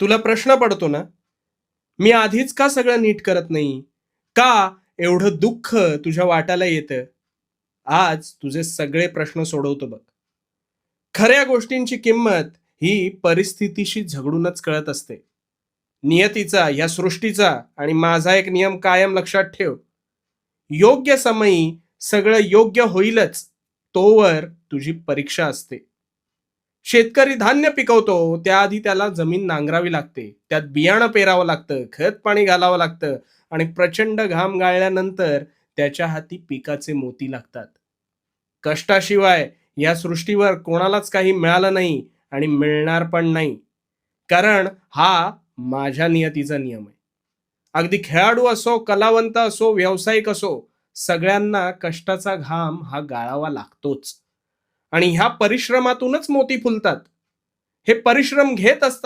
तुला प्रश्न पडतो ना, मी आधीच का सगळं नीट करत नाही? का एवढं दुःख तुझ्या वाट्याला येतं? आज तुझे सगळे प्रश्न सोडवतो बघ. खऱ्या गोष्टींची किंमत ही परिस्थितीशी झगडूनच कळत असते. नियतीचा, या सृष्टीचा आणि माझा एक नियम कायम लक्षात ठेव. योग्य समयी सगळं योग्य होईलच, तोवर तुझी परीक्षा असते. शेतकरी धान्य पिकवतो त्याआधी त्याला जमीन नांगरावी लागते, त्यात बियाणं पेरावं लागतं, खत पाणी घालावं लागतं आणि प्रचंड घाम गाळल्यानंतर त्याच्या हाती पिकाचे मोती लागतात. कष्टाशिवाय या सृष्टीवर कोणालाच काही मिळालं नाही आणि मिळणार पण नाही, कारण हा माझ्या नियतीचा नियम आहे. अगदी खेळाडू असो, कलावंत असो, व्यावसायिक असो, सगळ्यांना कष्टाचा घाम हा गाळावा लागतोच आणि ह्या परिश्रमातूनच मोती फुलतात. हे परिश्रम घेत असतात